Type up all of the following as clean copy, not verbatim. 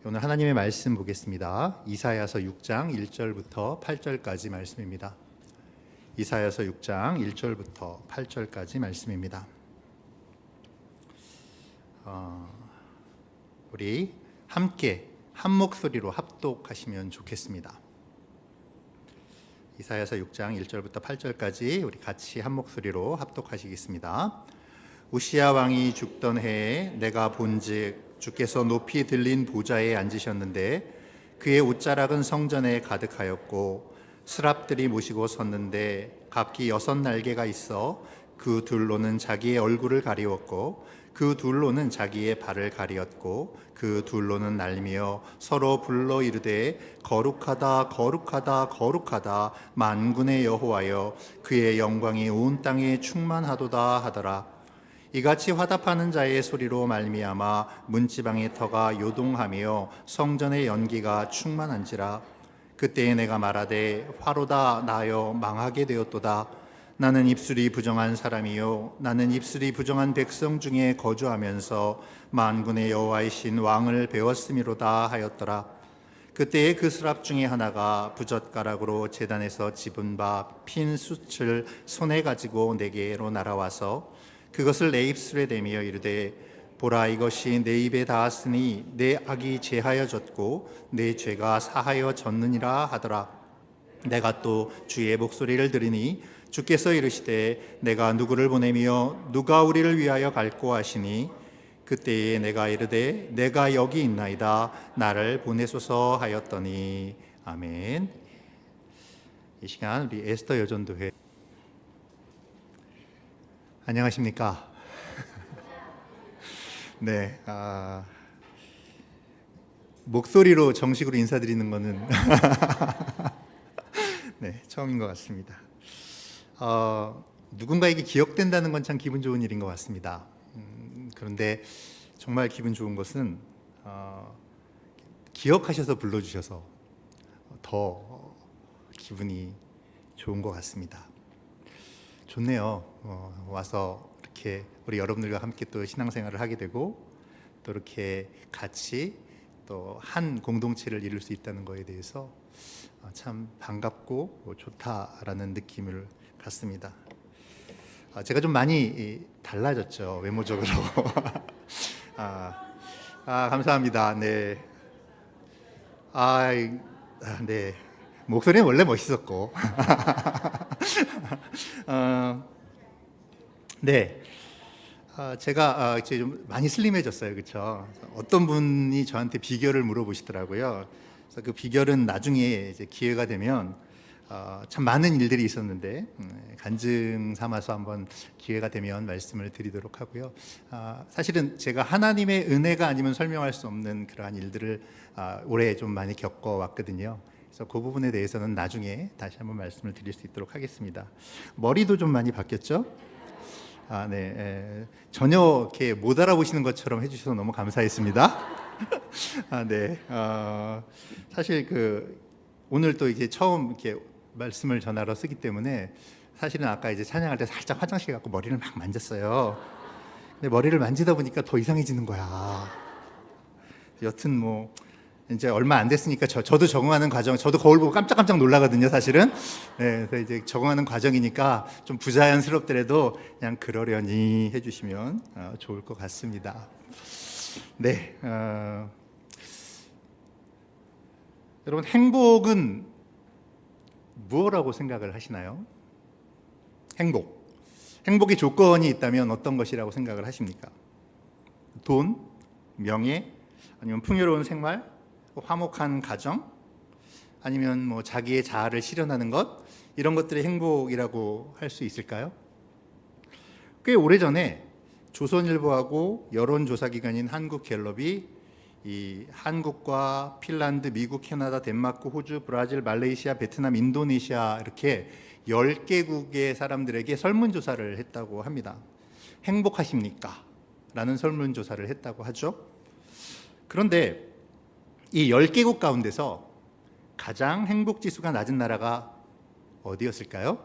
오늘 하나님의 말씀 보겠습니다. 이사야서 6장 1절부터 8절까지 말씀입니다. 이사야서 6장 1절부터 8절까지 말씀입니다. 우리 함께 한 목소리로 합독하시면 좋겠습니다. 이사야서 6장 1절부터 8절까지 우리 같이 한 목소리로 합독하시겠습니다. 우시야 왕이 죽던 해에 내가 본즉 주께서 높이 들린 보좌에 앉으셨는데 그의 옷자락은 성전에 가득하였고 스랍들이 모시고 섰는데 각기 6날개가 있어 그 둘로는 자기의 얼굴을 가리웠고 그 둘로는 자기의 발을 가리었고 그 둘로는 날며 서로 불러 이르되 거룩하다 거룩하다 거룩하다 만군의 여호와여 그의 영광이 온 땅에 충만하도다 하더라. 이같이 화답하는 자의 소리로 말미암아 문지방의 터가 요동하며 성전의 연기가 충만한지라. 그때에 내가 말하되 화로다 나여 망하게 되었도다. 나는 입술이 부정한 사람이요 나는 입술이 부정한 백성 중에 거주하면서 만군의 여호와이신 왕을 배웠음이로다 하였더라. 그때에 그 스랍 중에 하나가 부젓가락으로 제단에서 집은 바 핀 숯을 손에 가지고 내게로 날아와서 그것을 내 입술에 대며 이르되 보라 이것이 내 입에 닿았으니 내 악이 제하여졌고 내 죄가 사하여졌느니라 하더라. 내가 또 주의 목소리를 들으니 주께서 이르시되 내가 누구를 보내며 누가 우리를 위하여 갈꼬 하시니 그때에 내가 이르되 내가 여기 있나이다 나를 보내소서 하였더니. 아멘. 이 시간 우리 에스더 여전도회 안녕하십니까? 네, 목소리로 정식으로 인사드리는 것은 네, 처음인 것 같습니다. 누군가에게 기억된다는 건 참 기분 좋은 일인 것 같습니다. 그런데 정말 기분 좋은 것은 기억하셔서 불러주셔서 더 기분이 좋은 것 같습니다. 좋네요. 와서 이렇게 우리 여러분들과 함께 또 신앙생활을 하게 되고 또 이렇게 같이 또 한 공동체를 이룰 수 있다는 것에 대해서 참 반갑고 좋다라는 느낌을 갖습니다. 제가 좀 많이 달라졌죠, 외모적으로. 감사합니다. 네. 네. 목소리는 원래 멋있었고. 네, 제가 이제 좀 많이 슬림해졌어요, 그렇죠? 어떤 분이 저한테 비결을 물어보시더라고요. 그래서 그 비결은 나중에 이제 기회가 되면 참 많은 일들이 있었는데 간증 삼아서 한번 기회가 되면 말씀을 드리도록 하고요. 사실은 제가 하나님의 은혜가 아니면 설명할 수 없는 그러한 일들을 올해 좀 많이 겪어왔거든요. 그래서 그 부분에 대해서는 나중에 다시 한번 말씀을 드릴 수 있도록 하겠습니다. 머리도 좀 많이 바뀌었죠? 네, 전혀 이렇게 못 알아보시는 것처럼 해주셔서 너무 감사했습니다. 네, 사실 오늘 또 이제 처음 이렇게 말씀을 전하러 쓰기 때문에 사실은 아까 이제 찬양할 때 살짝 화장실 갖고 머리를 막 만졌어요. 근데 머리를 만지다 보니까 더 이상해지는 거야. 여튼 뭐 이제 얼마 안 됐으니까 저도 적응하는 과정, 저도 거울 보고 깜짝깜짝 놀라거든요, 사실은. 네, 그래서 이제 적응하는 과정이니까 좀 부자연스럽더라도 그냥 그러려니 해주시면 좋을 것 같습니다. 네, 여러분 행복은 무엇이라고 생각을 하시나요? 행복의 조건이 있다면 어떤 것이라고 생각을 하십니까? 돈, 명예, 아니면 풍요로운 생활, 화목한 가정, 아니면 뭐 자기의 자아를 실현하는 것, 이런 것들이 행복이라고 할 수 있을까요? 꽤 오래전에 조선일보하고 여론조사기관인 한국갤럽이 이 한국과 핀란드, 미국, 캐나다, 덴마크, 호주, 브라질, 말레이시아, 베트남, 인도네시아 이렇게 10개국의 사람들에게 설문조사를 했다고 합니다. 행복하십니까? 라는 설문조사를 했다고 하죠. 그런데 이 10개국 가운데서 가장 행복지수가 낮은 나라가 어디였을까요?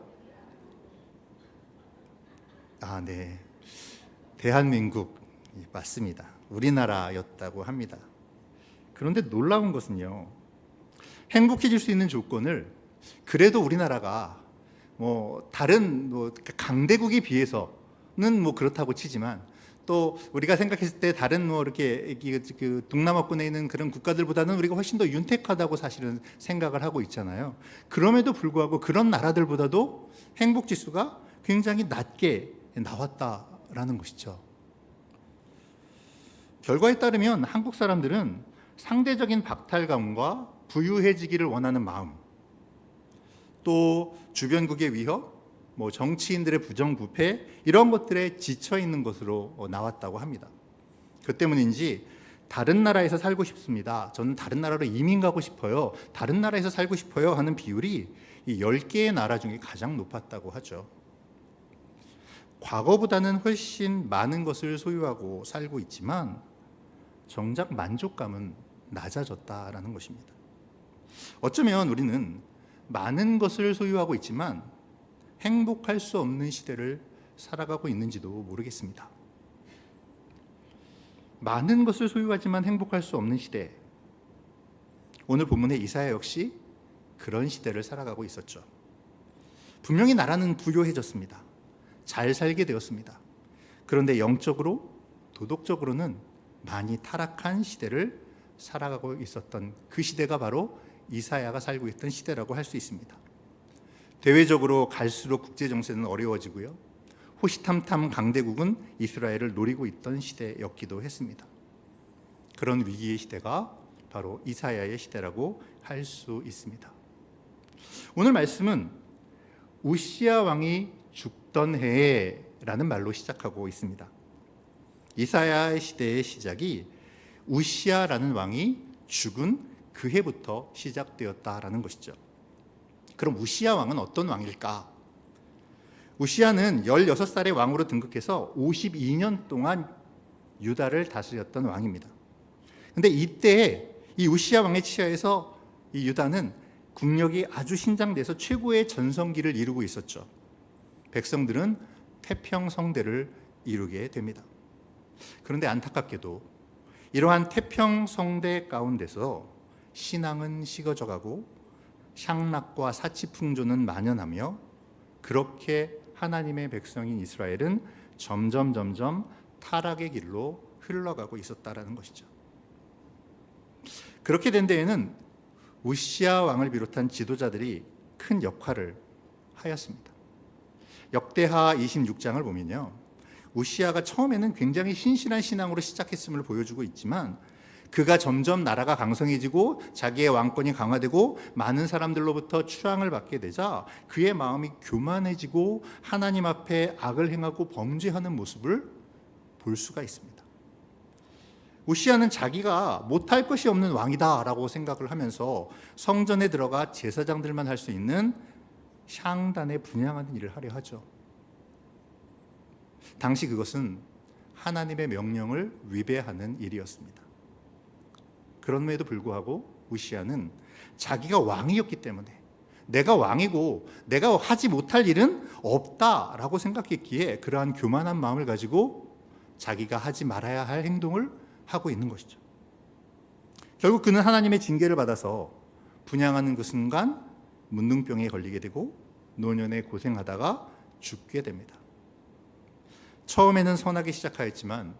네, 대한민국 맞습니다. 우리나라였다고 합니다. 그런데 놀라운 것은요, 행복해질 수 있는 조건을 그래도 우리나라가 다른 강대국에 비해서는 그렇다고 치지만, 또 우리가 생각했을 때 다른 이렇게 그 동남아권에 있는 그런 국가들보다는 우리가 훨씬 더 윤택하다고 사실은 생각을 하고 있잖아요. 그럼에도 불구하고 그런 나라들보다도 행복 지수가 굉장히 낮게 나왔다라는 것이죠. 결과에 따르면 한국 사람들은 상대적인 박탈감과 부유해지기를 원하는 마음, 또 주변국의 위협, 정치인들의 부정부패, 이런 것들에 지쳐 있는 것으로 나왔다고 합니다. 그 때문인지 다른 나라에서 살고 싶습니다, 저는 다른 나라로 이민 가고 싶어요, 다른 나라에서 살고 싶어요 하는 비율이 이 10개의 나라 중에 가장 높았다고 하죠. 과거보다는 훨씬 많은 것을 소유하고 살고 있지만 정작 만족감은 낮아졌다라는 것입니다. 어쩌면 우리는 많은 것을 소유하고 있지만 행복할 수 없는 시대를 살아가고 있는지도 모르겠습니다. 많은 것을 소유하지만 행복할 수 없는 시대, 오늘 본문의 이사야 역시 그런 시대를 살아가고 있었죠. 분명히 나라는 부유해졌습니다. 잘 살게 되었습니다. 그런데 영적으로, 도덕적으로는 많이 타락한 시대를 살아가고 있었던 그 시대가 바로 이사야가 살고 있던 시대라고 할 수 있습니다. 대외적으로 갈수록 국제 정세는 어려워지고요, 호시탐탐 강대국은 이스라엘을 노리고 있던 시대였기도 했습니다. 그런 위기의 시대가 바로 이사야의 시대라고 할 수 있습니다. 오늘 말씀은 우시야 왕이 죽던 해에라는 말로 시작하고 있습니다. 이사야의 시대의 시작이 우시야라는 왕이 죽은 그 해부터 시작되었다라는 것이죠. 그럼 우시야 왕은 어떤 왕일까? 우시야는 16살의 왕으로 등극해서 52년 동안 유다를 다스렸던 왕입니다. 그런데 이때 이 우시야 왕의 치하에서 이 유다는 국력이 아주 신장돼서 최고의 전성기를 이루고 있었죠. 백성들은 태평성대를 이루게 됩니다. 그런데 안타깝게도 이러한 태평성대 가운데서 신앙은 식어져가고 향락과 사치풍조는 만연하며, 그렇게 하나님의 백성인 이스라엘은 점점 타락의 길로 흘러가고 있었다라는 것이죠. 그렇게 된 데에는 우시야 왕을 비롯한 지도자들이 큰 역할을 하였습니다. 역대하 26장을 보면요, 우시야가 처음에는 굉장히 신실한 신앙으로 시작했음을 보여주고 있지만, 그가 점점 나라가 강성해지고 자기의 왕권이 강화되고 많은 사람들로부터 추앙을 받게 되자 그의 마음이 교만해지고 하나님 앞에 악을 행하고 범죄하는 모습을 볼 수가 있습니다. 우시야는 자기가 못할 것이 없는 왕이다라고 생각을 하면서 성전에 들어가 제사장들만 할 수 있는 향단에 분향하는 일을 하려 하죠. 당시 그것은 하나님의 명령을 위배하는 일이었습니다. 그럼에도 불구하고 우시야는 자기가 왕이었기 때문에, 내가 왕이고 내가 하지 못할 일은 없다라고 생각했기에 그러한 교만한 마음을 가지고 자기가 하지 말아야 할 행동을 하고 있는 것이죠. 결국 그는 하나님의 징계를 받아서 분향하는 그 순간 문둥병에 걸리게 되고 노년에 고생하다가 죽게 됩니다. 처음에는 선하게 시작하였지만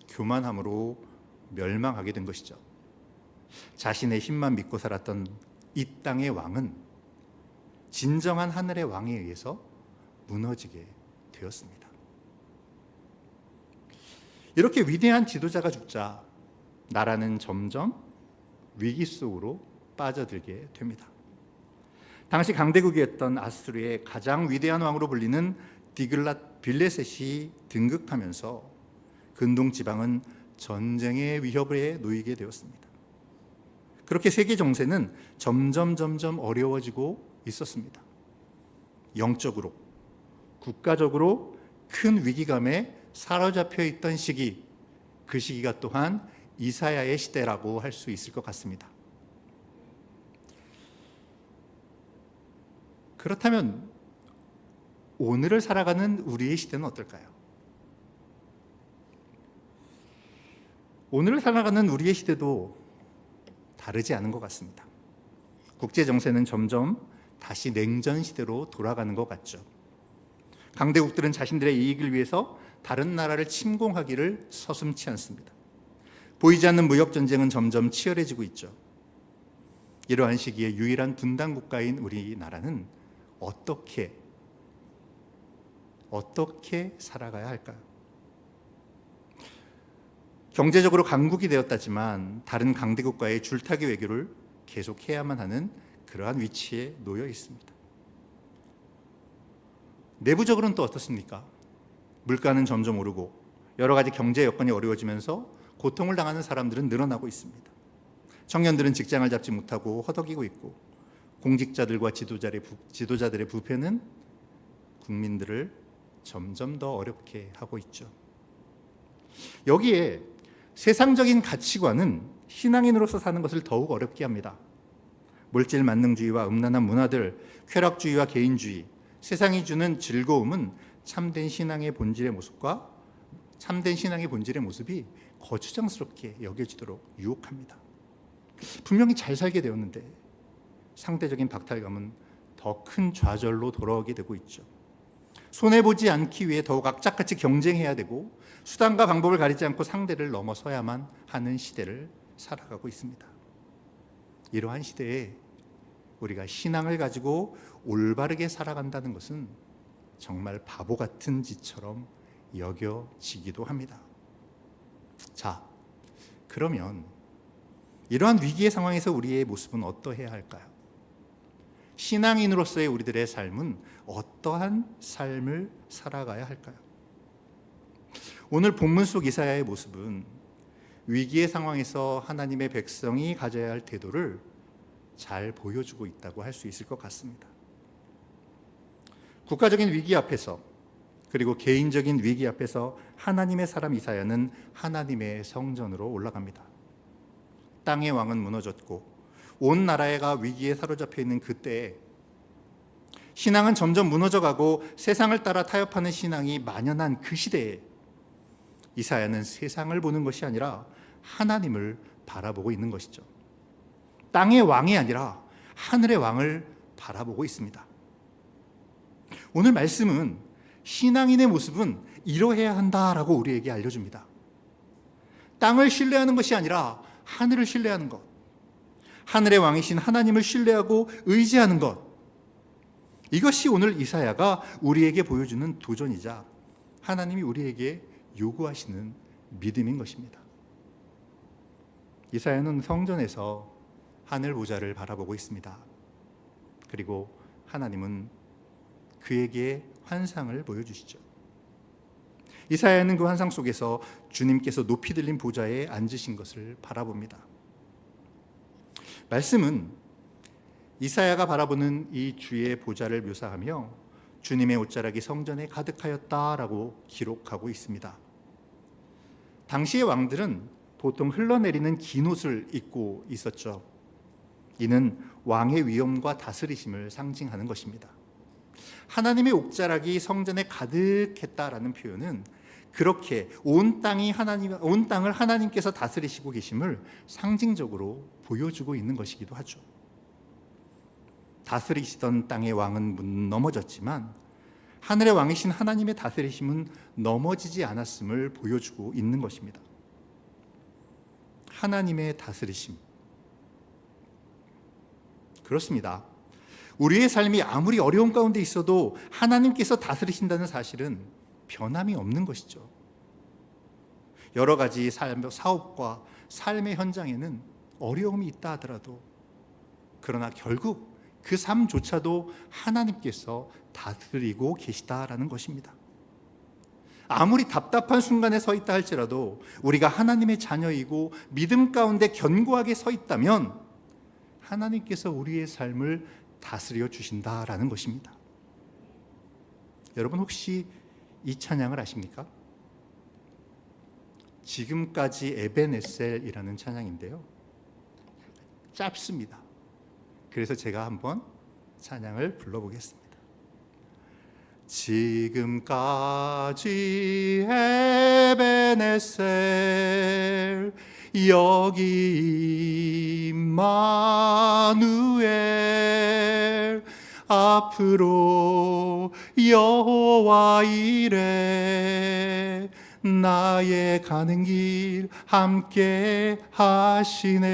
교만함으로 멸망하게 된 것이죠. 자신의 힘만 믿고 살았던 이 땅의 왕은 진정한 하늘의 왕에 의해서 무너지게 되었습니다. 이렇게 위대한 지도자가 죽자 나라는 점점 위기 속으로 빠져들게 됩니다. 당시 강대국이었던 아수르의 가장 위대한 왕으로 불리는 디글랏 빌레셋이 등극하면서 근동 지방은 전쟁의 위협에 놓이게 되었습니다. 그렇게 세계 정세는 점점 어려워지고 있었습니다. 영적으로, 국가적으로 큰 위기감에 사로잡혀 있던 시기, 그 시기가 또한 이사야의 시대라고 할 수 있을 것 같습니다. 그렇다면 오늘을 살아가는 우리의 시대는 어떨까요? 오늘을 살아가는 우리의 시대도 다르지 않은 것 같습니다. 국제 정세는 점점 다시 냉전 시대로 돌아가는 것 같죠. 강대국들은 자신들의 이익을 위해서 다른 나라를 침공하기를 서슴지 않습니다. 보이지 않는 무역 전쟁은 점점 치열해지고 있죠. 이러한 시기에 유일한 분단 국가인 우리나라는 어떻게 살아가야 할까요? 경제적으로 강국이 되었다지만 다른 강대국과의 줄타기 외교를 계속해야만 하는 그러한 위치에 놓여 있습니다. 내부적으로는 또 어떻습니까? 물가는 점점 오르고 여러 가지 경제 여건이 어려워지면서 고통을 당하는 사람들은 늘어나고 있습니다. 청년들은 직장을 잡지 못하고 허덕이고 있고 공직자들과 지도자들의 부패는 국민들을 점점 더 어렵게 하고 있죠. 여기에 세상적인 가치관은 신앙인으로서 사는 것을 더욱 어렵게 합니다. 물질 만능주의와 음란한 문화들, 쾌락주의와 개인주의, 세상이 주는 즐거움은 참된 신앙의 본질의 모습이 거추장스럽게 여겨지도록 유혹합니다. 분명히 잘 살게 되었는데 상대적인 박탈감은 더 큰 좌절로 돌아오게 되고 있죠. 손해보지 않기 위해 더욱 악착같이 경쟁해야 되고 수단과 방법을 가리지 않고 상대를 넘어서야만 하는 시대를 살아가고 있습니다. 이러한 시대에 우리가 신앙을 가지고 올바르게 살아간다는 것은 정말 바보 같은 짓처럼 여겨지기도 합니다. 자, 그러면 이러한 위기의 상황에서 우리의 모습은 어떠해야 할까요? 신앙인으로서의 우리들의 삶은 어떠한 삶을 살아가야 할까요? 오늘 본문 속 이사야의 모습은 위기의 상황에서 하나님의 백성이 가져야 할 태도를 잘 보여주고 있다고 할 수 있을 것 같습니다. 국가적인 위기 앞에서 그리고 개인적인 위기 앞에서 하나님의 사람 이사야는 하나님의 성전으로 올라갑니다. 땅의 왕은 무너졌고 온 나라가 위기에 사로잡혀 있는 그때에 신앙은 점점 무너져가고 세상을 따라 타협하는 신앙이 만연한 그 시대에 이사야는 세상을 보는 것이 아니라 하나님을 바라보고 있는 것이죠. 땅의 왕이 아니라 하늘의 왕을 바라보고 있습니다. 오늘 말씀은 신앙인의 모습은 이러해야 한다라고 우리에게 알려줍니다. 땅을 신뢰하는 것이 아니라 하늘을 신뢰하는 것, 하늘의 왕이신 하나님을 신뢰하고 의지하는 것, 이것이 오늘 이사야가 우리에게 보여주는 도전이자 하나님이 우리에게 요구하시는 믿음인 것입니다. 이사야는 성전에서 하늘 보좌를 바라보고 있습니다. 그리고 하나님은 그에게 환상을 보여주시죠. 이사야는 그 환상 속에서 주님께서 높이 들린 보좌에 앉으신 것을 바라봅니다. 말씀은 이사야가 바라보는 이 주의 보좌를 묘사하며 주님의 옷자락이 성전에 가득하였다라고 기록하고 있습니다. 당시의 왕들은 보통 흘러내리는 긴 옷을 입고 있었죠. 이는 왕의 위엄과 다스리심을 상징하는 것입니다. 하나님의 옥자락이 성전에 가득했다라는 표현은 그렇게 온 땅을 하나님께서 다스리시고 계심을 상징적으로 보여주고 있는 것이기도 하죠. 다스리시던 땅의 왕은 넘어졌지만 하늘의 왕이신 하나님의 다스리심은 넘어지지 않았음을 보여주고 있는 것입니다. 하나님의 다스리심, 그렇습니다. 우리의 삶이 아무리 어려운 가운데 있어도 하나님께서 다스리신다는 사실은 변함이 없는 것이죠. 여러 가지 사업과 삶의 현장에는 어려움이 있다 하더라도 그러나 결국 그 삶조차도 하나님께서 다스리고 계시다라는 것입니다. 아무리 답답한 순간에 서 있다 할지라도 우리가 하나님의 자녀이고 믿음 가운데 견고하게 서 있다면 하나님께서 우리의 삶을 다스려 주신다라는 것입니다. 여러분 혹시 이 찬양을 아십니까? 지금까지 에벤에셀이라는 찬양인데요, 짧습니다. 그래서 제가 한번 찬양을 불러보겠습니다. 지금까지 에벤에셀 여기 임마누엘 앞으로 여호와 이래 나의 가는 길 함께 하시네.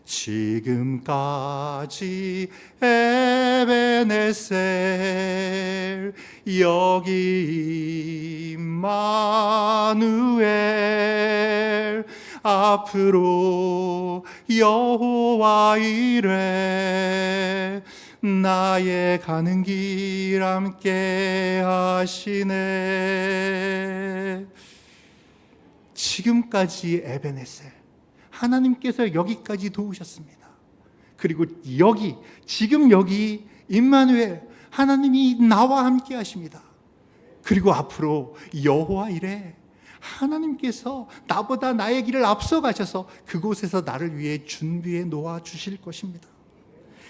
지금까지 에베네셀 여기 임마누엘 앞으로 여호와 이래 나의 가는 길 함께 하시네. 지금까지 에베네셀 하나님께서 여기까지 도우셨습니다. 그리고 지금 여기 임마누엘 하나님이 나와 함께 하십니다. 그리고 앞으로 여호와 이래 하나님께서 나보다 나의 길을 앞서 가셔서 그곳에서 나를 위해 준비해 놓아 주실 것입니다.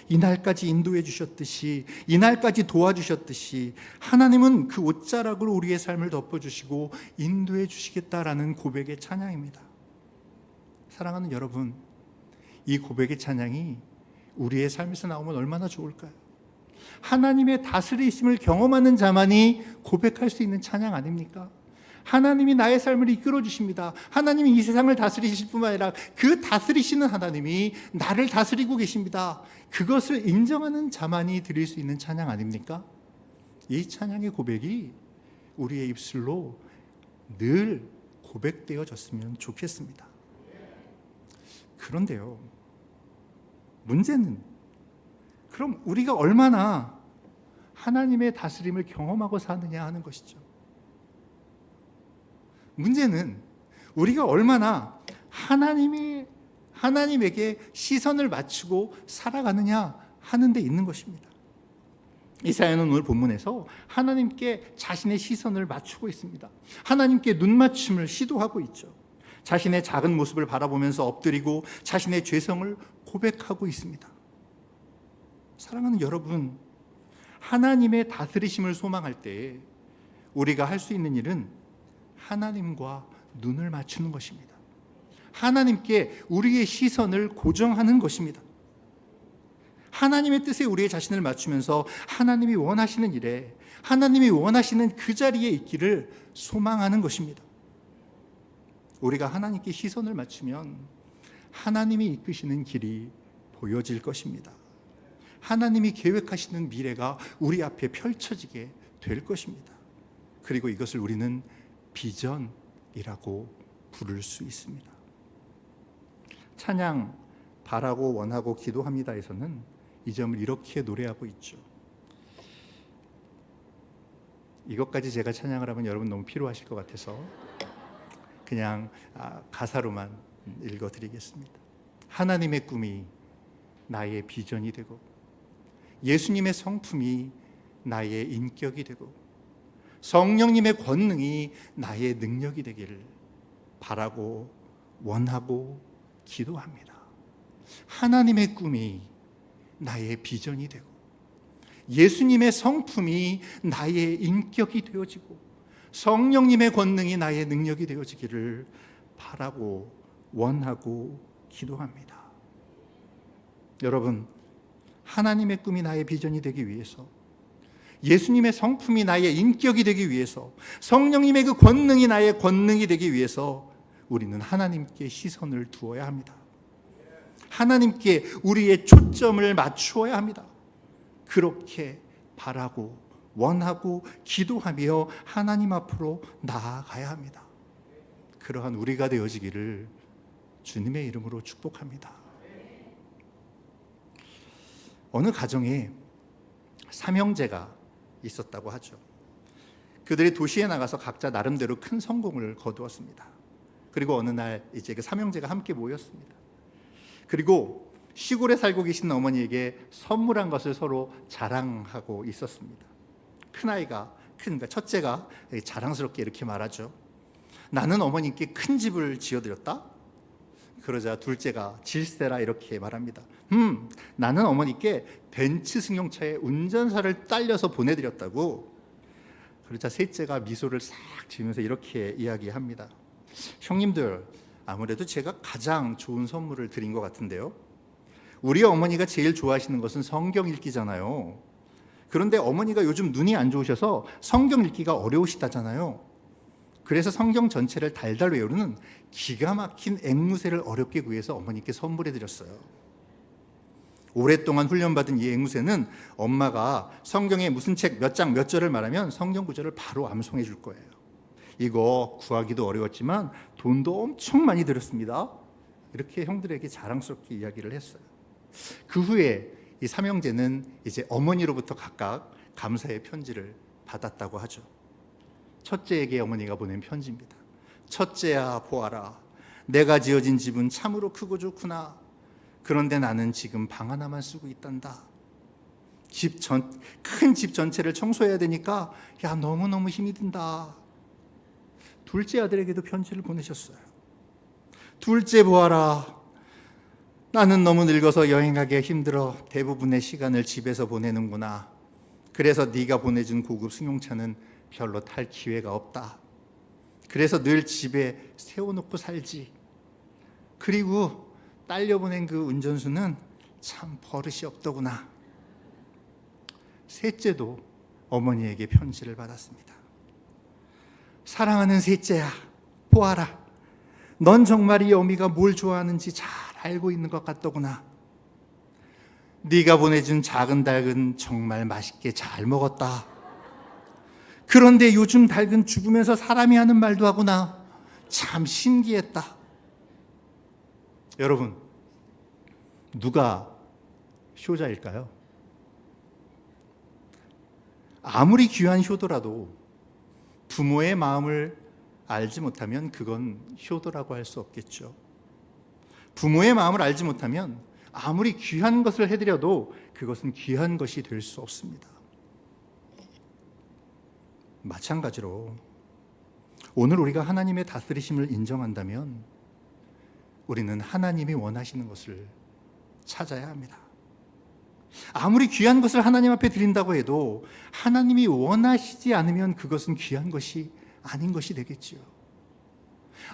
이날까지 인도해 주셨듯이, 이날까지 도와주셨듯이 하나님은 그 옷자락으로 우리의 삶을 덮어주시고 인도해 주시겠다라는 고백의 찬양입니다. 사랑하는 여러분, 이 고백의 찬양이 우리의 삶에서 나오면 얼마나 좋을까요? 하나님의 다스리심을 경험하는 자만이 고백할 수 있는 찬양 아닙니까? 하나님이 나의 삶을 이끌어 주십니다. 하나님이 이 세상을 다스리실 뿐만 아니라 그 다스리시는 하나님이 나를 다스리고 계십니다. 그것을 인정하는 자만이 드릴 수 있는 찬양 아닙니까? 이 찬양의 고백이 우리의 입술로 늘 고백되어졌으면 좋겠습니다. 그런데요, 문제는 그럼 우리가 얼마나 하나님의 다스림을 경험하고 사느냐 하는 것이죠. 문제는 우리가 얼마나 하나님에게 시선을 맞추고 살아가느냐 하는 데 있는 것입니다. 이사야는 오늘 본문에서 하나님께 자신의 시선을 맞추고 있습니다. 하나님께 눈맞춤을 시도하고 있죠. 자신의 작은 모습을 바라보면서 엎드리고 자신의 죄성을 고백하고 있습니다. 사랑하는 여러분, 하나님의 다스리심을 소망할 때 우리가 할 수 있는 일은 하나님과 눈을 맞추는 것입니다. 하나님께 우리의 시선을 고정하는 것입니다. 하나님의 뜻에 우리의 자신을 맞추면서 하나님이 원하시는 일에, 하나님이 원하시는 그 자리에 있기를 소망하는 것입니다. 우리가 하나님께 시선을 맞추면 하나님이 이끄시는 길이 보여질 것입니다. 하나님이 계획하시는 미래가 우리 앞에 펼쳐지게 될 것입니다. 그리고 이것을 우리는 비전이라고 부를 수 있습니다. 찬양 바라고 원하고 기도합니다에서는 이 점을 이렇게 노래하고 있죠. 이것까지 제가 찬양을 하면 여러분 너무 피로하실 것 같아서 그냥 가사로만 읽어드리겠습니다. 하나님의 꿈이 나의 비전이 되고 예수님의 성품이 나의 인격이 되고 성령님의 권능이 나의 능력이 되기를 바라고 원하고 기도합니다. 하나님의 꿈이 나의 비전이 되고 예수님의 성품이 나의 인격이 되어지고 성령님의 권능이 나의 능력이 되어지기를 바라고 원하고 기도합니다. 여러분, 하나님의 꿈이 나의 비전이 되기 위해서, 예수님의 성품이 나의 인격이 되기 위해서, 성령님의 그 권능이 나의 권능이 되기 위해서 우리는 하나님께 시선을 두어야 합니다. 하나님께 우리의 초점을 맞추어야 합니다. 그렇게 바라고 원하고 기도하며 하나님 앞으로 나아가야 합니다. 그러한 우리가 되어지기를 주님의 이름으로 축복합니다. 어느 가정에 삼형제가 있었다고 하죠. 그들이 도시에 나가서 각자 나름대로 큰 성공을 거두었습니다. 그리고 어느 날 이제 그 삼형제가 함께 모였습니다. 그리고 시골에 살고 계신 어머니에게 선물한 것을 서로 자랑하고 있었습니다. 큰아이가, 그러니까 첫째가 자랑스럽게 이렇게 말하죠. 나는 어머니께 큰 집을 지어드렸다. 그러자 둘째가 질세라 이렇게 말합니다. 나는 어머니께 벤츠 승용차에 운전사를 딸려서 보내드렸다고. 그러자 셋째가 미소를 싹 지으면서 이렇게 이야기합니다. 형님들, 아무래도 제가 가장 좋은 선물을 드린 것 같은데요. 우리 어머니가 제일 좋아하시는 것은 성경 읽기잖아요. 그런데 어머니가 요즘 눈이 안 좋으셔서 성경 읽기가 어려우시다잖아요. 그래서 성경 전체를 달달 외우는 기가 막힌 앵무새를 어렵게 구해서 어머니께 선물해 드렸어요. 오랫동안 훈련받은 이 앵무새는 엄마가 성경에 무슨 책 몇 장 몇 절을 말하면 성경 구절을 바로 암송해 줄 거예요. 이거 구하기도 어려웠지만 돈도 엄청 많이 들였습니다. 이렇게 형들에게 자랑스럽게 이야기를 했어요. 그 후에 이 삼형제는 이제 어머니로부터 각각 감사의 편지를 받았다고 하죠. 첫째에게 어머니가 보낸 편지입니다. 첫째야, 보아라. 내가 지어진 집은 참으로 크고 좋구나. 그런데 나는 지금 방 하나만 쓰고 있단다. 큰 집 전체를 청소해야 되니까 야, 너무너무 힘이 든다. 둘째 아들에게도 편지를 보내셨어요. 둘째, 보아라. 나는 너무 늙어서 여행하기가 힘들어 대부분의 시간을 집에서 보내는구나. 그래서 네가 보내준 고급 승용차는 별로 탈 기회가 없다. 그래서 늘 집에 세워놓고 살지. 그리고 딸려보낸 그 운전수는 참 버릇이 없더구나. 셋째도 어머니에게 편지를 받았습니다. 사랑하는 셋째야, 보아라. 넌 정말 이 어미가 뭘 좋아하는지 잘 알고 있는 것 같더구나. 네가 보내준 작은 닭은 정말 맛있게 잘 먹었다. 그런데 요즘 닭은 죽으면서 사람이 하는 말도 하구나. 참 신기했다. 여러분, 누가 효자일까요? 아무리 귀한 효도라도 부모의 마음을 알지 못하면 그건 효도라고 할 수 없겠죠. 부모의 마음을 알지 못하면 아무리 귀한 것을 해드려도 그것은 귀한 것이 될 수 없습니다. 마찬가지로 오늘 우리가 하나님의 다스리심을 인정한다면 우리는 하나님이 원하시는 것을 찾아야 합니다. 아무리 귀한 것을 하나님 앞에 드린다고 해도 하나님이 원하시지 않으면 그것은 귀한 것이 아닌 것이 되겠지요.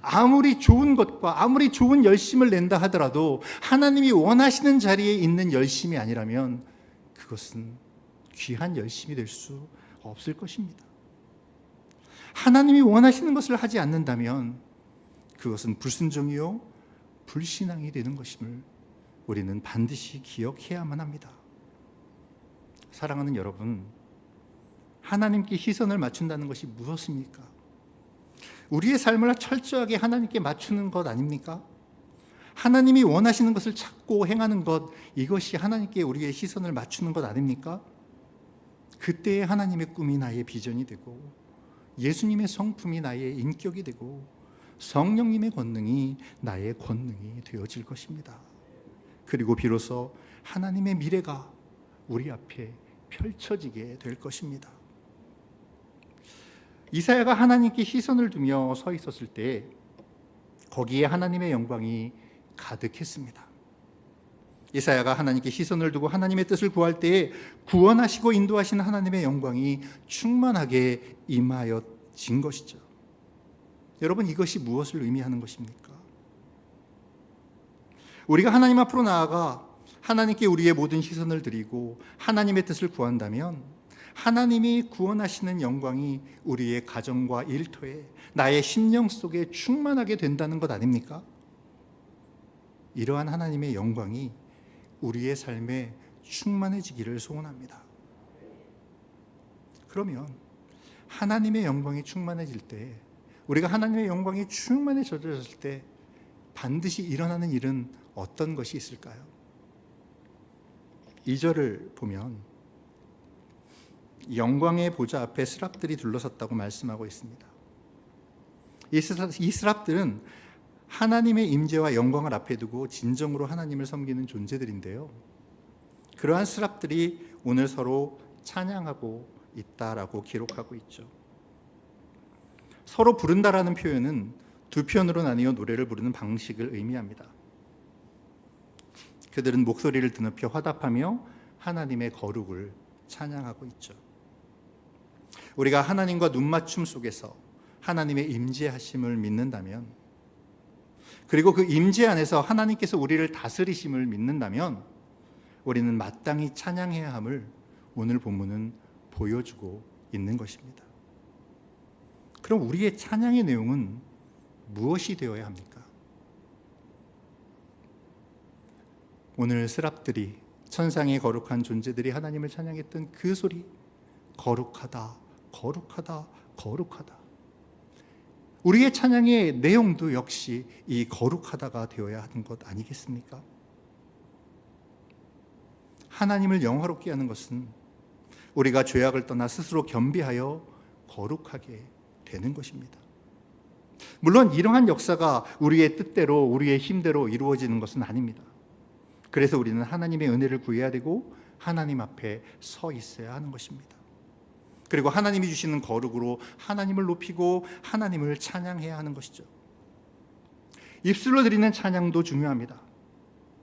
아무리 좋은 것과 아무리 좋은 열심을 낸다 하더라도 하나님이 원하시는 자리에 있는 열심이 아니라면 그것은 귀한 열심이 될 수 없을 것입니다. 하나님이 원하시는 것을 하지 않는다면 그것은 불순종이요 불신앙이 되는 것임을 우리는 반드시 기억해야만 합니다. 사랑하는 여러분, 하나님께 시선을 맞춘다는 것이 무엇입니까? 우리의 삶을 철저하게 하나님께 맞추는 것 아닙니까? 하나님이 원하시는 것을 찾고 행하는 것, 이것이 하나님께 우리의 시선을 맞추는 것 아닙니까? 그때의 하나님의 꿈이 나의 비전이 되고 예수님의 성품이 나의 인격이 되고 성령님의 권능이 나의 권능이 되어질 것입니다. 그리고 비로소 하나님의 미래가 우리 앞에 펼쳐지게 될 것입니다. 이사야가 하나님께 시선을 두며 서 있었을 때 거기에 하나님의 영광이 가득했습니다. 이사야가 하나님께 시선을 두고 하나님의 뜻을 구할 때에 구원하시고 인도하시는 하나님의 영광이 충만하게 임하여진 것이죠. 여러분, 이것이 무엇을 의미하는 것입니까? 우리가 하나님 앞으로 나아가 하나님께 우리의 모든 시선을 드리고 하나님의 뜻을 구한다면 하나님이 구원하시는 영광이 우리의 가정과 일터에 나의 심령 속에 충만하게 된다는 것 아닙니까? 이러한 하나님의 영광이 우리의 삶에 충만해지기를 소원합니다. 그러면 하나님의 영광이 충만해질 때, 우리가 하나님의 영광이 충만해졌을 때 반드시 일어나는 일은 어떤 것이 있을까요? 2절을 보면 영광의 보좌 앞에 스랍들이 둘러섰다고 말씀하고 있습니다. 이 스랍들은 하나님의 임재와 영광을 앞에 두고 진정으로 하나님을 섬기는 존재들인데요, 그러한 스랍들이 오늘 서로 찬양하고 있다라고 기록하고 있죠. 서로 부른다라는 표현은 두 편으로 나뉘어 노래를 부르는 방식을 의미합니다. 그들은 목소리를 드높여 화답하며 하나님의 거룩을 찬양하고 있죠. 우리가 하나님과 눈맞춤 속에서 하나님의 임재하심을 믿는다면 그리고 그 임재 안에서 하나님께서 우리를 다스리심을 믿는다면 우리는 마땅히 찬양해야 함을 오늘 본문은 보여주고 있는 것입니다. 그럼 우리의 찬양의 내용은 무엇이 되어야 합니까? 오늘 스랍들이, 천상의 거룩한 존재들이 하나님을 찬양했던 그 소리, 거룩하다, 거룩하다, 거룩하다. 우리의 찬양의 내용도 역시 이 거룩하다가 되어야 하는 것 아니겠습니까? 하나님을 영화롭게 하는 것은 우리가 죄악을 떠나 스스로 겸비하여 거룩하게 되는 것입니다. 물론 이러한 역사가 우리의 뜻대로, 우리의 힘대로 이루어지는 것은 아닙니다. 그래서 우리는 하나님의 은혜를 구해야 되고 하나님 앞에 서 있어야 하는 것입니다. 그리고 하나님이 주시는 거룩으로 하나님을 높이고 하나님을 찬양해야 하는 것이죠. 입술로 드리는 찬양도 중요합니다.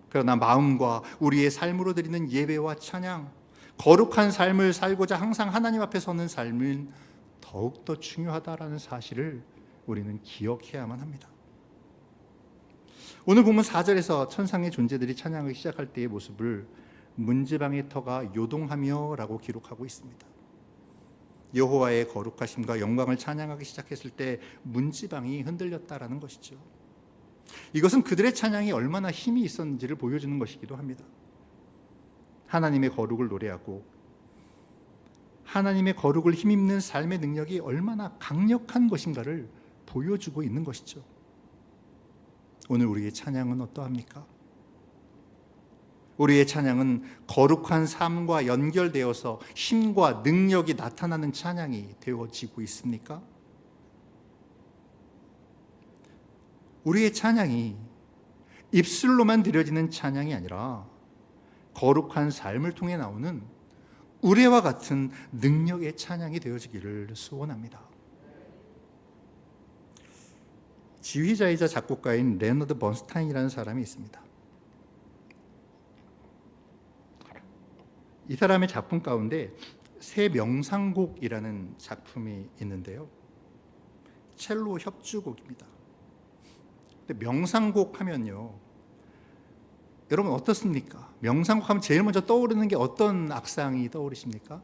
그러나 마음과 우리의 삶으로 드리는 예배와 찬양, 거룩한 삶을 살고자 항상 하나님 앞에 서는 삶은 더욱더 중요하다라는 사실을 우리는 기억해야만 합니다. 오늘 보면 4절에서 천상의 존재들이 찬양하기 시작할 때의 모습을 문지방의 터가 요동하며 라고 기록하고 있습니다. 여호와의 거룩하심과 영광을 찬양하기 시작했을 때 문지방이 흔들렸다라는 것이죠. 이것은 그들의 찬양이 얼마나 힘이 있었는지를 보여주는 것이기도 합니다. 하나님의 거룩을 노래하고 하나님의 거룩을 힘입는 삶의 능력이 얼마나 강력한 것인가를 보여주고 있는 것이죠. 오늘 우리의 찬양은 어떠합니까? 우리의 찬양은 거룩한 삶과 연결되어서 힘과 능력이 나타나는 찬양이 되어지고 있습니까? 우리의 찬양이 입술로만 드려지는 찬양이 아니라 거룩한 삶을 통해 나오는 우레와 같은 능력의 찬양이 되어지기를 소원합니다. 지휘자이자 작곡가인 레너드 번스타인이라는 사람이 있습니다. 이 사람의 작품 가운데 새 명상곡이라는 작품이 있는데요, 첼로 협주곡입니다. 근데 명상곡 하면요, 여러분 어떻습니까? 명상곡 하면 제일 먼저 떠오르는 게 어떤 악상이 떠오르십니까?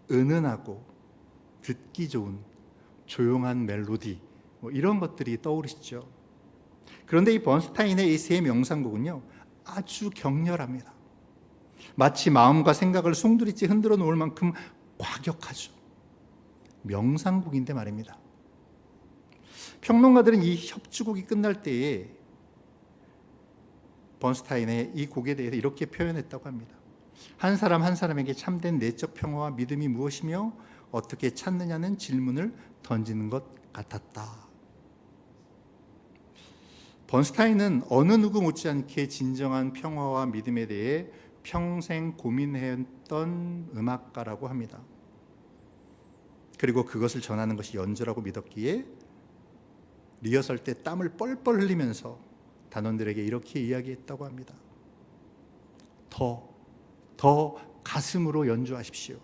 은은하고 듣기 좋은 조용한 멜로디, 이런 것들이 떠오르시죠. 그런데 이 번스타인의 이 새 명상곡은요, 아주 격렬합니다. 마치 마음과 생각을 송두리째 흔들어 놓을 만큼 과격하죠. 명상곡인데 말입니다. 평론가들은 이 협주곡이 끝날 때에 번스타인의 이 곡에 대해서 이렇게 표현했다고 합니다. 한 사람 한 사람에게 참된 내적 평화와 믿음이 무엇이며 어떻게 찾느냐는 질문을 던지는 것 같았다. 번스타인은 어느 누구 못지않게 진정한 평화와 믿음에 대해 평생 고민했던 음악가라고 합니다. 그리고 그것을 전하는 것이 연주라고 믿었기에 리허설 때 땀을 뻘뻘 흘리면서 단원들에게 이렇게 이야기했다고 합니다. 더 가슴으로 연주하십시오.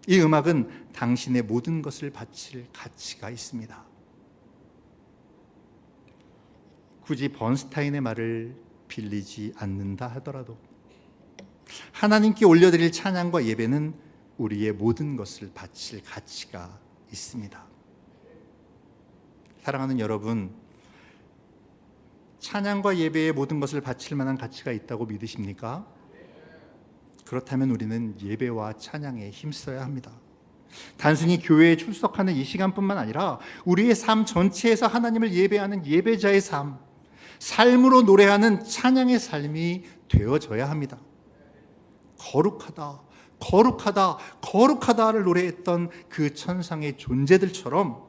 이 음악은 당신의 모든 것을 바칠 가치가 있습니다. 굳이 번스타인의 말을 빌리지 않는다 하더라도 하나님께 올려드릴 찬양과 예배는 우리의 모든 것을 바칠 가치가 있습니다. 사랑하는 여러분, 찬양과 예배의 모든 것을 바칠 만한 가치가 있다고 믿으십니까? 그렇다면 우리는 예배와 찬양에 힘써야 합니다. 단순히 교회에 출석하는 이 시간뿐만 아니라 우리의 삶 전체에서 하나님을 예배하는 예배자의 삶으로 노래하는 찬양의 삶이 되어져야 합니다. 거룩하다, 거룩하다, 거룩하다를 노래했던 그 천상의 존재들처럼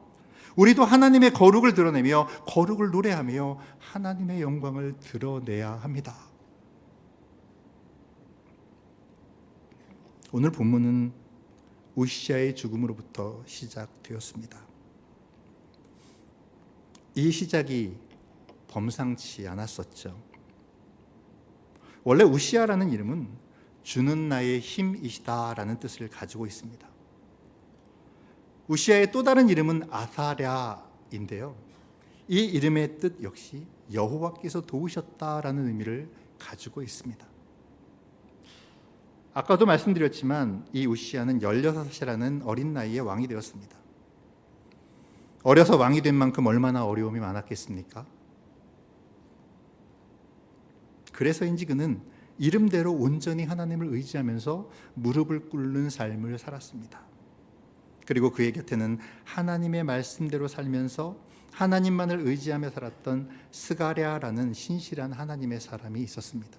우리도 하나님의 거룩을 드러내며 거룩을 노래하며 하나님의 영광을 드러내야 합니다. 오늘 본문은 우시아의 죽음으로부터 시작되었습니다. 이 시작이 범상치 않았었죠. 원래 우시아라는 이름은 주는 나의 힘이시다라는 뜻을 가지고 있습니다. 우시아의 또 다른 이름은 아사랴인데요, 이 이름의 뜻 역시 여호와께서 도우셨다라는 의미를 가지고 있습니다. 아까도 말씀드렸지만 이 우시야는 16이라는 어린 나이에 왕이 되었습니다. 어려서 왕이 된 만큼 얼마나 어려움이 많았겠습니까? 그래서인지 그는 이름대로 온전히 하나님을 의지하면서 무릎을 꿇는 삶을 살았습니다. 그리고 그의 곁에는 하나님의 말씀대로 살면서 하나님만을 의지하며 살았던 스가랴라는 신실한 하나님의 사람이 있었습니다.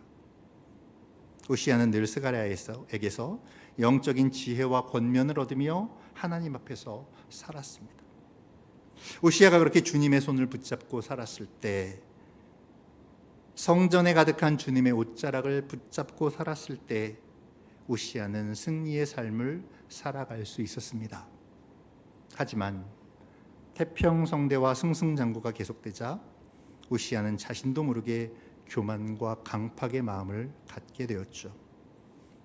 우시야는 늘 스가랴에게서 영적인 지혜와 권면을 얻으며 하나님 앞에서 살았습니다. 우시야가 그렇게 주님의 손을 붙잡고 살았을 때, 성전에 가득한 주님의 옷자락을 붙잡고 살았을 때 우시야는 승리의 삶을 살아갈 수 있었습니다. 하지만 태평성대와 승승장구가 계속되자 우시야는 자신도 모르게 교만과 강팍의 마음을 갖게 되었죠.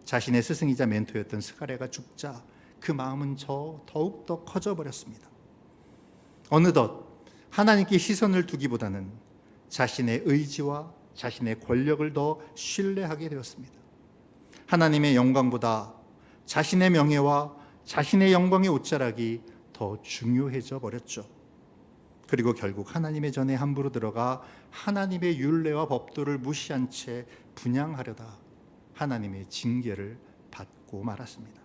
자신의 스승이자 멘토였던 스가랴가 죽자 그 마음은 더욱더 커져버렸습니다. 어느덧 하나님께 시선을 두기보다는 자신의 의지와 자신의 권력을 더 신뢰하게 되었습니다. 하나님의 영광보다 자신의 명예와 자신의 영광의 옷자락이 더 중요해져 버렸죠. 그리고 결국 하나님의 전에 함부로 들어가 하나님의 율례와 법도를 무시한 채 분향하려다 하나님의 징계를 받고 말았습니다.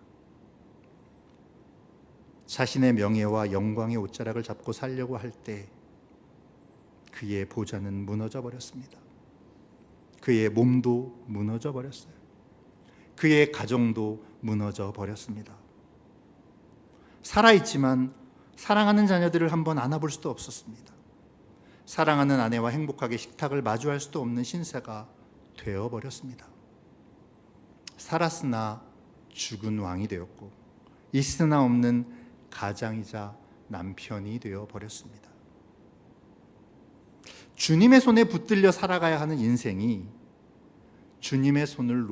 자신의 명예와 영광의 옷자락을 잡고 살려고 할 때 그의 보좌는 무너져 버렸습니다. 그의 몸도 무너져 버렸어요. 그의 가정도 무너져 버렸습니다. 살아있지만 사랑하는 자녀들을 한번 안아볼 수도 없었습니다. 사랑하는 아내와 행복하게 식탁을 마주할 수도 없는 신세가 되어버렸습니다. 살았으나 죽은 왕이 되었고 있으나 없는 가장이자 남편이 되어버렸습니다. 주님의 손에 붙들려 살아가야 하는 인생이 주님의 손을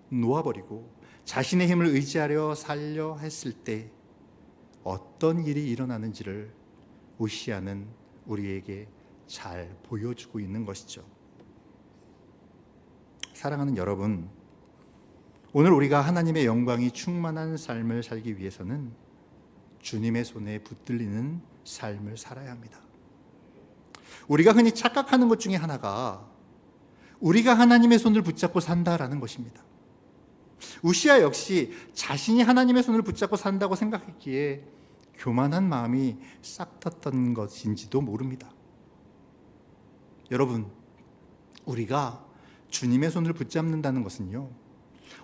놓아버리고 자신의 힘을 의지하려 살려 했을 때 어떤 일이 일어나는지를 우시야는 우리에게 잘 보여주고 있는 것이죠. 사랑하는 여러분, 오늘 우리가 하나님의 영광이 충만한 삶을 살기 위해서는 주님의 손에 붙들리는 삶을 살아야 합니다. 우리가 흔히 착각하는 것 중에 하나가 우리가 하나님의 손을 붙잡고 산다라는 것입니다. 우시야 역시 자신이 하나님의 손을 붙잡고 산다고 생각했기에 교만한 마음이 싹 텄던 것인지도 모릅니다. 여러분, 우리가 주님의 손을 붙잡는다는 것은요,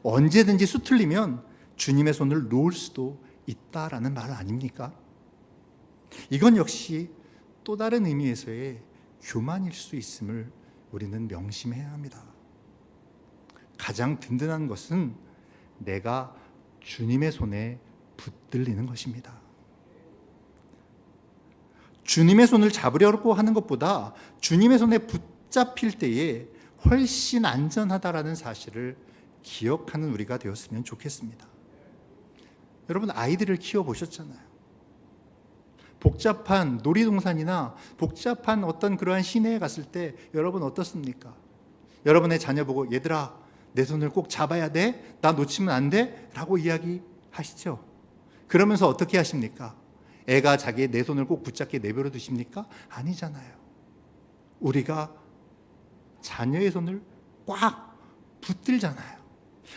언제든지 수틀리면 주님의 손을 놓을 수도 있다라는 말 아닙니까? 이건 역시 또 다른 의미에서의 교만일 수 있음을 우리는 명심해야 합니다. 가장 든든한 것은 내가 주님의 손에 붙들리는 것입니다. 주님의 손을 잡으려고 하는 것보다 주님의 손에 붙잡힐 때에 훨씬 안전하다라는 사실을 기억하는 우리가 되었으면 좋겠습니다. 여러분, 아이들을 키워보셨잖아요. 복잡한 놀이동산이나 복잡한 어떤 그러한 시내에 갔을 때 여러분 어떻습니까? 여러분의 자녀 보고 얘들아 내 손을 꼭 잡아야 돼? 나 놓치면 안 돼? 라고 이야기하시죠. 그러면서 어떻게 하십니까? 애가 자기의 내 손을 꼭 붙잡게 내버려 두십니까? 아니잖아요. 우리가 자녀의 손을 꽉 붙들잖아요.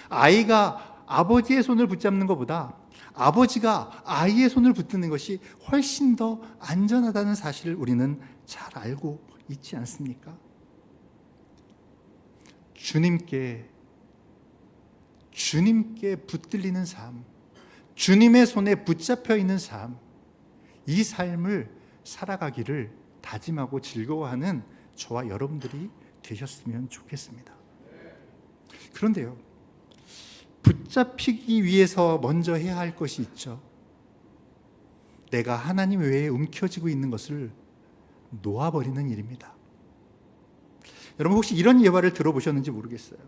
아이가 아버지의 손을 붙잡는 것보다 아버지가 아이의 손을 붙드는 것이 훨씬 더 안전하다는 사실을 우리는 잘 알고 있지 않습니까? 주님께 붙들리는 삶, 주님의 손에 붙잡혀 있는 삶, 이 삶을 살아가기를 다짐하고 즐거워하는 저와 여러분들이 되셨으면 좋겠습니다. 그런데요, 붙잡히기 위해서 먼저 해야 할 것이 있죠. 내가 하나님 외에 움켜쥐고 있는 것을 놓아버리는 일입니다. 여러분, 혹시 이런 예화를 들어보셨는지 모르겠어요.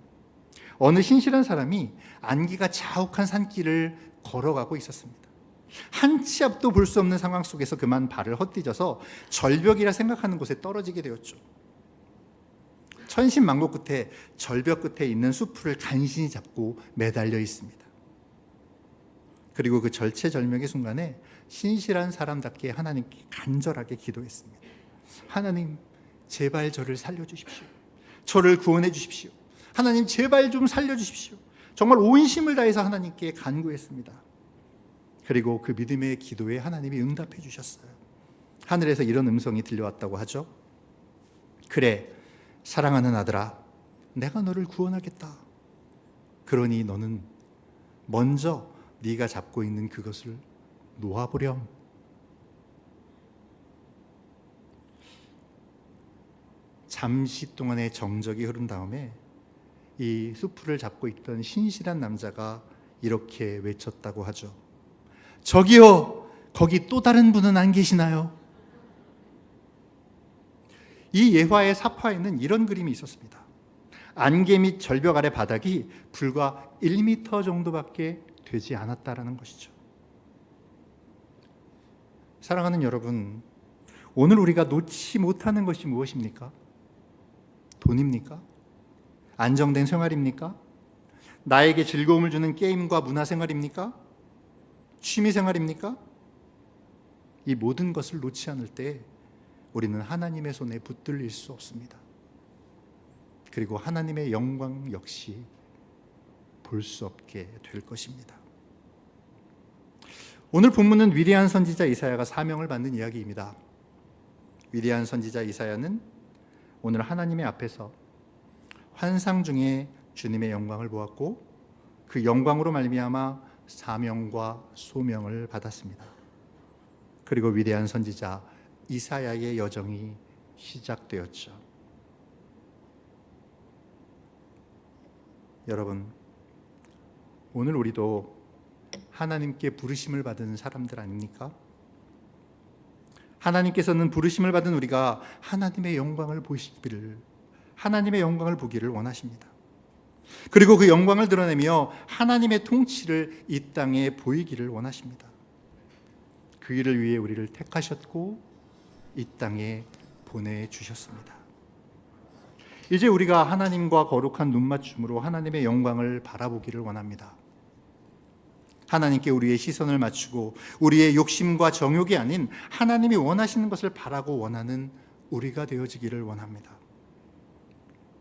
어느 신실한 사람이 안개가 자욱한 산길을 걸어가고 있었습니다. 한 치 앞도 볼 수 없는 상황 속에서 그만 발을 헛디뎌서 절벽이라 생각하는 곳에 떨어지게 되었죠. 천신만고 끝에 절벽 끝에 있는 숲을 간신히 잡고 매달려 있습니다. 그리고 그 절체절명의 순간에 신실한 사람답게 하나님께 간절하게 기도했습니다. 하나님, 제발 저를 살려주십시오. 저를 구원해 주십시오. 하나님, 제발 좀 살려주십시오. 정말 온 힘을 다해서 하나님께 간구했습니다. 그리고 그 믿음의 기도에 하나님이 응답해 주셨어요. 하늘에서 이런 음성이 들려왔다고 하죠. 그래, 사랑하는 아들아, 내가 너를 구원하겠다. 그러니 너는 먼저 네가 잡고 있는 그것을 놓아보렴. 잠시 동안의 정적이 흐른 다음에 이 수풀을 잡고 있던 신실한 남자가 이렇게 외쳤다고 하죠. 저기요, 거기 또 다른 분은 안 계시나요? 이 예화의 사파에는 이런 그림이 있었습니다. 안개 및 절벽 아래 바닥이 불과 1m 정도밖에 되지 않았다라는 것이죠. 사랑하는 여러분, 오늘 우리가 놓지 못하는 것이 무엇입니까? 돈입니까? 안정된 생활입니까? 나에게 즐거움을 주는 게임과 문화생활입니까? 취미생활입니까? 이 모든 것을 놓지 않을 때 우리는 하나님의 손에 붙들릴 수 없습니다. 그리고 하나님의 영광 역시 볼 수 없게 될 것입니다. 오늘 본문은 위대한 선지자 이사야가 사명을 받는 이야기입니다. 위대한 선지자 이사야는 오늘 하나님의 앞에서 환상 중에 주님의 영광을 보았고 그 영광으로 말미암아 사명과 소명을 받았습니다. 그리고 위대한 선지자 이사야의 여정이 시작되었죠. 여러분, 오늘 우리도 하나님께 부르심을 받은 사람들 아닙니까? 하나님께서는 부르심을 받은 우리가 하나님의 영광을 보시기를, 하나님의 영광을 보기를 원하십니다. 그리고 그 영광을 드러내며 하나님의 통치를 이 땅에 보이기를 원하십니다. 그 일을 위해 우리를 택하셨고 이 땅에 보내주셨습니다. 이제 우리가 하나님과 거룩한 눈맞춤으로 하나님의 영광을 바라보기를 원합니다. 하나님께 우리의 시선을 맞추고 우리의 욕심과 정욕이 아닌 하나님이 원하시는 것을 바라고 원하는 우리가 되어지기를 원합니다.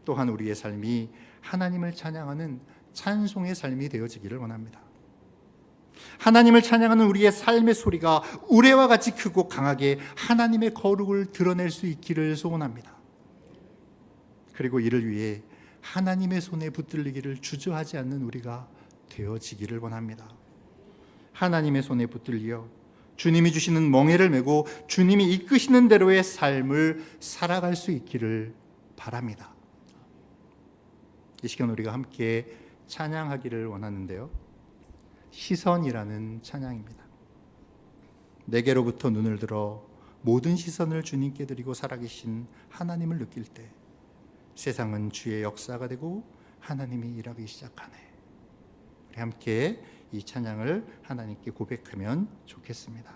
또한 우리의 삶이 하나님을 찬양하는 찬송의 삶이 되어지기를 원합니다. 하나님을 찬양하는 우리의 삶의 소리가 우레와 같이 크고 강하게 하나님의 거룩을 드러낼 수 있기를 소원합니다. 그리고 이를 위해 하나님의 손에 붙들리기를 주저하지 않는 우리가 되어지기를 원합니다. 하나님의 손에 붙들려 주님이 주시는 멍에를 메고 주님이 이끄시는 대로의 삶을 살아갈 수 있기를 바랍니다. 이 시간 우리가 함께 찬양하기를 원하는데요, 시선이라는 찬양입니다. 내게로부터 눈을 들어 모든 시선을 주님께 드리고 살아계신 하나님을 느낄 때 세상은 주의 역사가 되고 하나님이 일하기 시작하네. 우리 함께 이 찬양을 하나님께 고백하면 좋겠습니다.